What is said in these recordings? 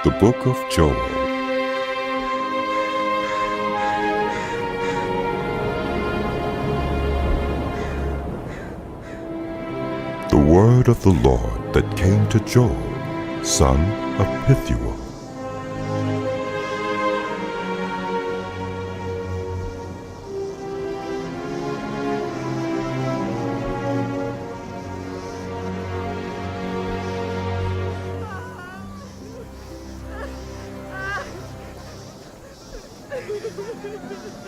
The Book of Joel. The word of the Lord that came to Joel, son of Pethuel.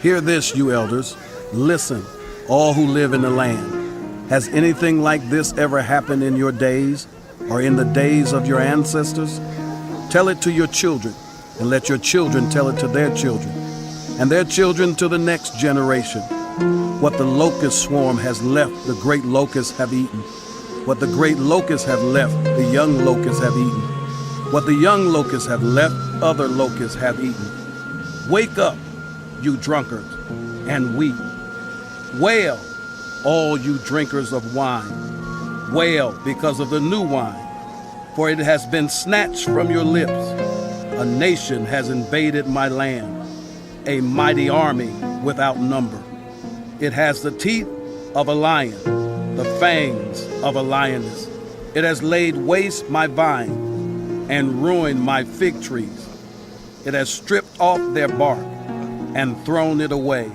Hear this, you elders. Listen, all who live in the land. Has anything like this ever happened in your days or in the days of your ancestors? Tell it to your children, and let your children tell it to their children, and their children to the next generation. What the locust swarm has left, the great locusts have eaten. What the great locusts have left, the young locusts have eaten. What the young locusts have left, other locusts have eaten. Wake up, you drunkards, and weep. Wail, all you drinkers of wine. Wail because of the new wine, for it has been snatched from your lips. A nation has invaded my land, a mighty army without number. It has the teeth of a lion, the fangs of a lioness. It has laid waste my vine and ruined my fig trees. It has stripped off their bark and thrown it away,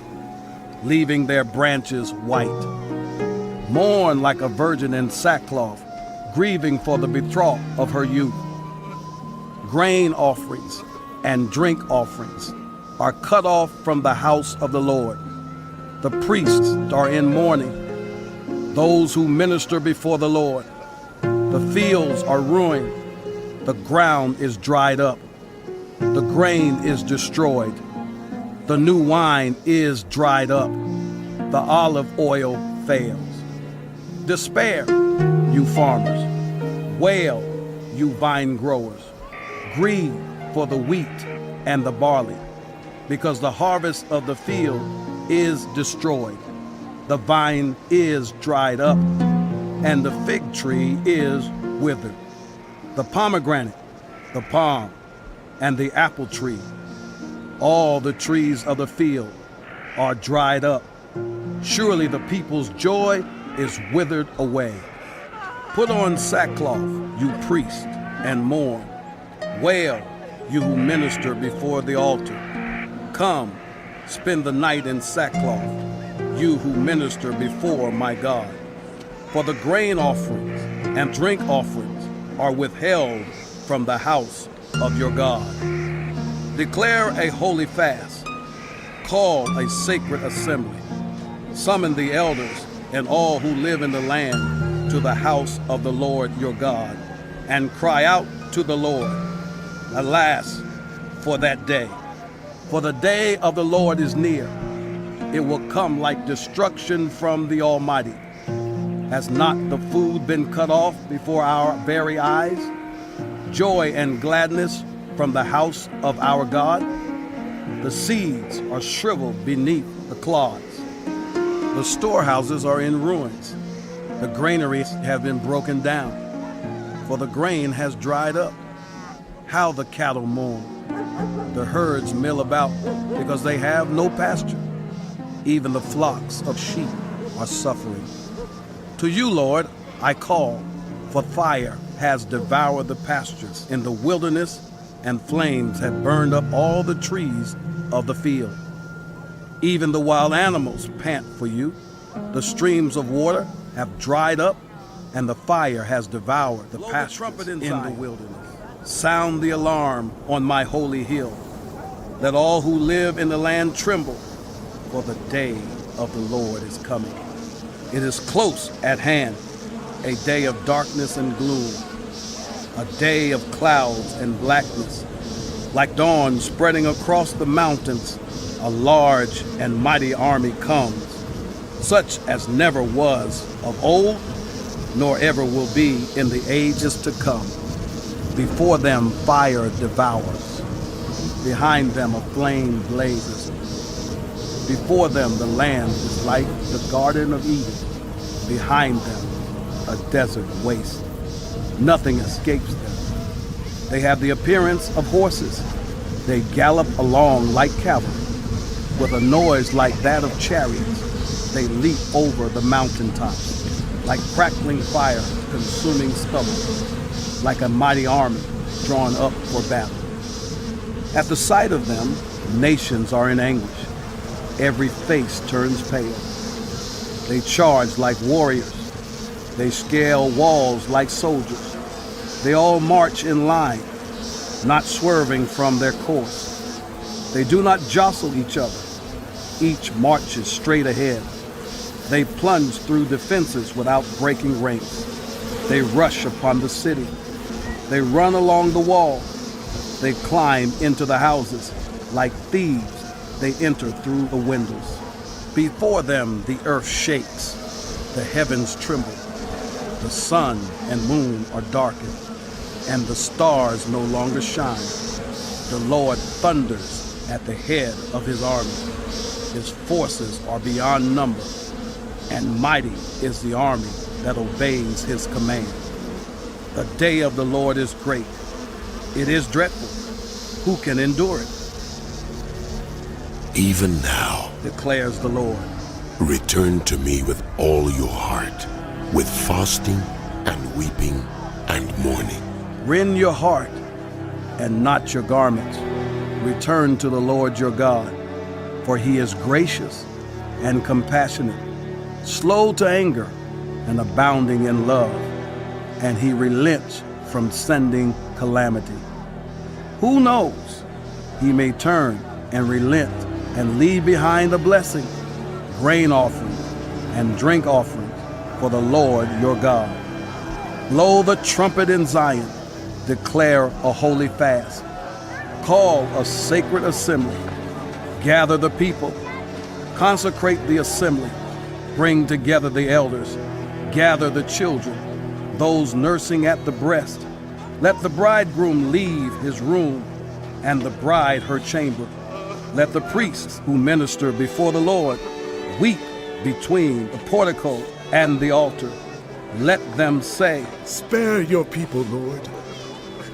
leaving their branches white. Mourn like a virgin in sackcloth, grieving for the betrothed of her youth. Grain offerings and drink offerings are cut off from the house of the Lord. The priests are in mourning, those who minister before the Lord. The fields are ruined, the ground is dried up, the grain is destroyed. The new wine is dried up. The olive oil fails. Despair, you farmers. Wail, you vine growers. Grieve for the wheat and the barley, because the harvest of the field is destroyed. The vine is dried up, and the fig tree is withered. The pomegranate, the palm, and the apple tree, all the trees of the field are dried up. Surely the people's joy is withered away. Put on sackcloth, you priests, and mourn. Wail, you who minister before the altar. Come, spend the night in sackcloth, you who minister before my God. For the grain offerings and drink offerings are withheld from the house of your God. Declare a holy fast. Call a sacred assembly. Summon the elders and all who live in the land to the house of the Lord your God, and cry out to the Lord. Alas, for that day. For the day of the Lord is near. It will come like destruction from the Almighty. Has not the food been cut off before our very eyes? Joy and gladness from the house of our God? The seeds are shriveled beneath the clods. The storehouses are in ruins. The granaries have been broken down, for the grain has dried up. How the cattle mourn. The herds mill about because they have no pasture. Even the flocks of sheep are suffering. To you, Lord, I call, for fire has devoured the pastures in the wilderness, and flames have burned up all the trees of the field. Even the wild animals pant for you. The streams of water have dried up, and the fire has devoured the pastures in the wilderness. Sound the alarm on my holy hill. Let all who live in the land tremble, for the day of the Lord is coming. It is close at hand, a day of darkness and gloom, a day of clouds and blackness. Like dawn spreading across the mountains, a large and mighty army comes, such as never was of old, nor ever will be in the ages to come. Before them fire devours, behind them a flame blazes. Before them the land is like the Garden of Eden, behind them a desert waste. Nothing escapes them. They have the appearance of horses. They gallop along like cavalry. With a noise like that of chariots, they leap over the mountaintops, like crackling fire consuming stubble, like a mighty army drawn up for battle. At the sight of them, nations are in anguish. Every face turns pale. They charge like warriors. They scale walls like soldiers. They all march in line, not swerving from their course. They do not jostle each other. Each marches straight ahead. They plunge through defenses without breaking ranks. They rush upon the city. They run along the wall. They climb into the houses. Like thieves, they enter through the windows. Before them, the earth shakes. The heavens tremble. The sun and moon are darkened, and the stars no longer shine. The Lord thunders at the head of his army. His forces are beyond number, and mighty is the army that obeys his command. The day of the Lord is great. It is dreadful. Who can endure it? Even now, Declares the Lord. return to me with all your heart, with fasting and weeping and mourning. Rend your heart and not your garments. Return to the Lord your God, for he is gracious and compassionate, slow to anger and abounding in love, and he relents from sending calamity. Who knows? He may turn and relent and leave behind a blessing, grain offering and drink offering for the Lord your God. Blow the trumpet in Zion, declare a holy fast, call a sacred assembly, gather the people, consecrate the assembly, bring together the elders, gather the children, those nursing at the breast. Let the bridegroom leave his room and the bride her chamber. Let the priests who minister before the Lord weep between the portico and the altar. Let them say, Spare your people, Lord.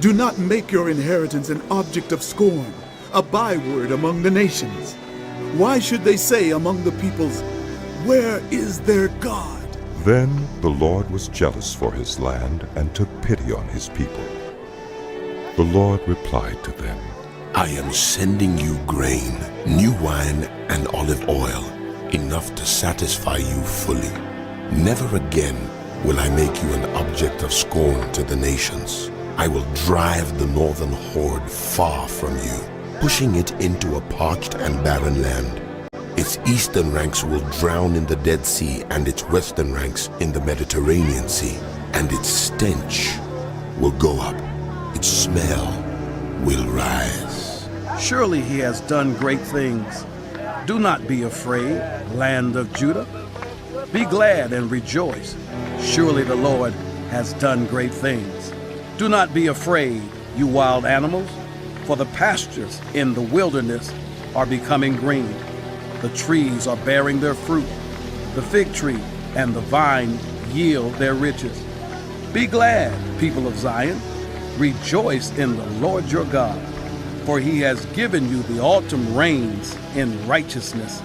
Do not make your inheritance an object of scorn, a byword among the nations. Why should they say among the peoples, Where is their God? Then the Lord was jealous for his land and took pity on his people. The Lord replied to them, I am sending you grain, new wine, and olive oil, enough to satisfy you fully. Never again will I make you an object of scorn to the nations. I will drive the northern horde far from you, pushing it into a parched and barren land. Its eastern ranks will drown in the Dead Sea and its western ranks in the Mediterranean Sea, and its stench will go up. Its smell will rise. surely he has done great things. Do not be afraid, land of Judah. Be glad and rejoice. Surely the Lord has done great things. Do not be afraid, you wild animals, for the pastures in the wilderness are becoming green. The trees are bearing their fruit. The fig tree and the vine yield their riches. Be glad, people of Zion. Rejoice in the Lord your God, for he has given you the autumn rains in righteousness.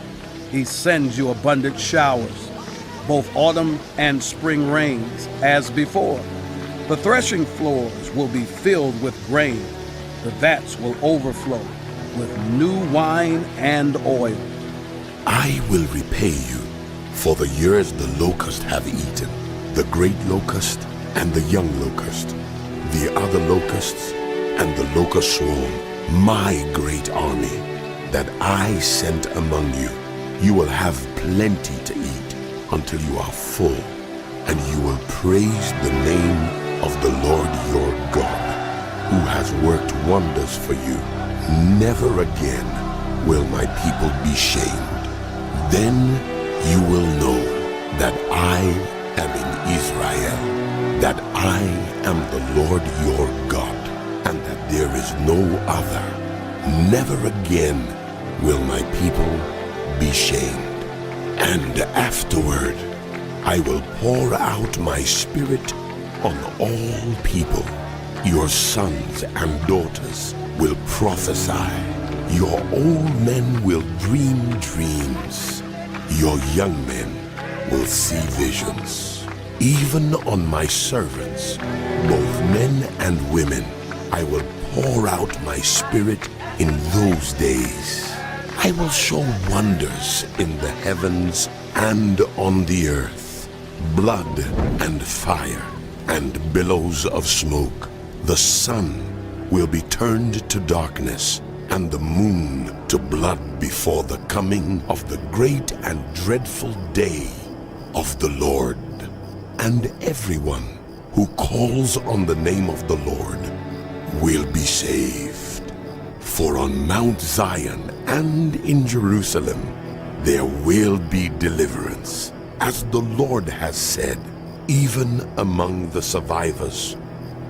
He sends you abundant showers, both autumn and spring rains, as before. The threshing floors will be filled with grain. The vats will overflow with new wine and oil. I will repay you for the years the locust have eaten, the great locust and the young locust, the other locusts and the locust swarm, my great army that I sent among you. You will have plenty to eat until you are full, and you will praise the name of the Lord your God, who has worked wonders for you. Never again will my people be shamed. Then you will know that I am in Israel, that I am the Lord your God, and that there is no other. Never again will my people be shamed. And afterward, I will pour out my spirit on all people. Your sons and daughters will prophesy. Your old men will dream dreams. Your young men will see visions. Even on my servants, both men and women, I will pour out my spirit in those days. I will show wonders in the heavens and on the earth, blood and fire and billows of smoke. The sun will be turned to darkness and the moon to blood before the coming of the great and dreadful day of the Lord. And everyone who calls on the name of the Lord will be saved. For on Mount Zion and in Jerusalem there will be deliverance, as the Lord has said, even among the survivors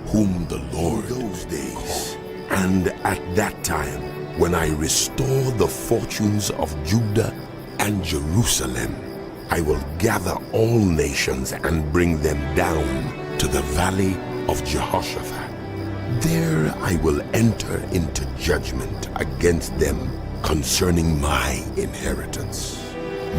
whom the Lord those days. And at that time, when I restore the fortunes of Judah and Jerusalem, I will gather all nations and bring them down to the valley of Jehoshaphat. There I will enter into judgment against them concerning my inheritance,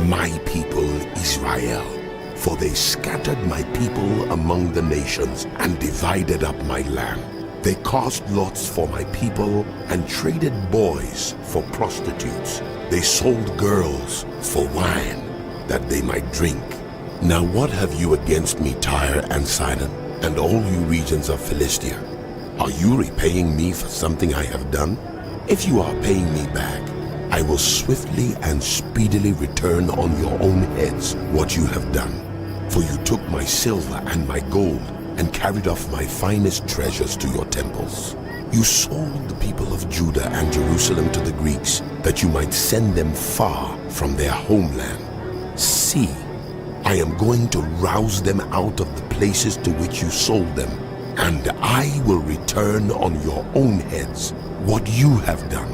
my people Israel. For they scattered my people among the nations and divided up my land. They cast lots for my people and traded boys for prostitutes. They sold girls for wine, that they might drink. Now what have you against me, Tyre and Sidon, and all you regions of Philistia? Are you repaying me for something I have done? If you are paying me back, I will swiftly and speedily return on your own heads what you have done. For you took my silver and my gold, and carried off my finest treasures to your temples. You sold the people of Judah and Jerusalem to the Greeks, that you might send them far from their homeland. See, I am going to rouse them out of the places to which you sold them, and I will return on your own heads what you have done.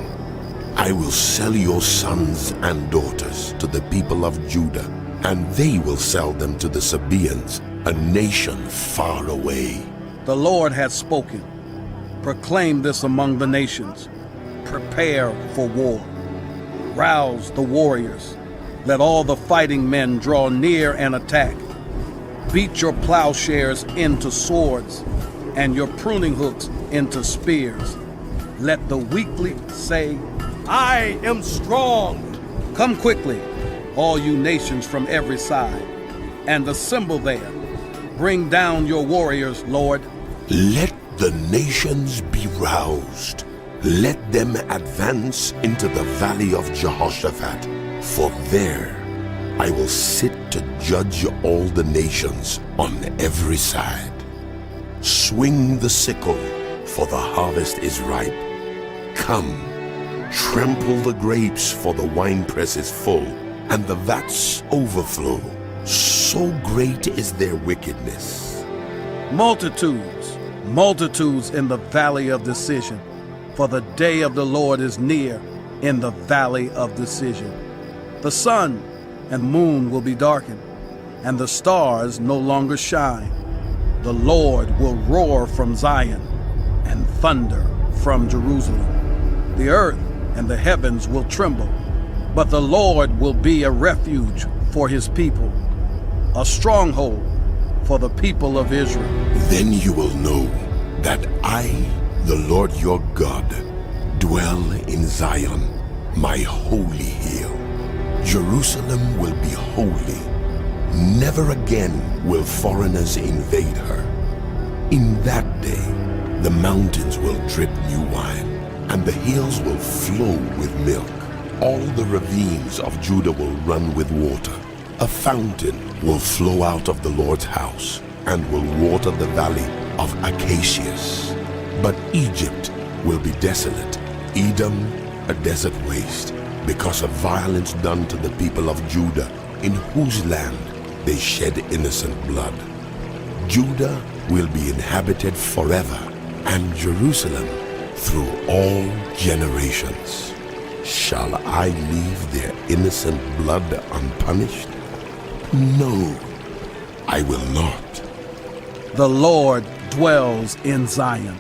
I will sell your sons and daughters to the people of Judah, and they will sell them to the Sabaeans, a nation far away. The Lord has spoken. Proclaim this among the nations. Prepare for war. Rouse the warriors. Let all the fighting men draw near and attack. Beat your plowshares into swords, and your pruning hooks into spears. Let the weakly say, I am strong. Come quickly, all you nations from every side, and assemble there. Bring down your warriors, Lord. Let the nations be roused. Let them advance into the valley of Jehoshaphat, for there I will sit to judge all the nations on every side. Swing the sickle, for the harvest is ripe. Come, trample the grapes, for the winepress is full, and the vats overflow. So great is their wickedness. Multitudes, multitudes in the valley of decision, for the day of the Lord is near in the valley of decision. The sun and moon will be darkened, and the stars no longer shine. The Lord will roar from Zion and thunder from Jerusalem. The earth and the heavens will tremble, but the Lord will be a refuge for his people, a stronghold for the people of Israel. Then you will know that I, the Lord your God, dwell in Zion, my holy hill. Jerusalem will be holy. Never again will foreigners invade her. In that day, the mountains will drip new wine, and the hills will flow with milk. All the ravines of Judah will run with water. A fountain will flow out of the Lord's house, and will water the valley of Acacias. But Egypt will be desolate, Edom a desert waste, because of violence done to the people of Judah, in whose land they shed innocent blood. Judah will be inhabited forever, and Jerusalem through all generations. Shall I leave their innocent blood unpunished? No, I will not. The Lord dwells in Zion.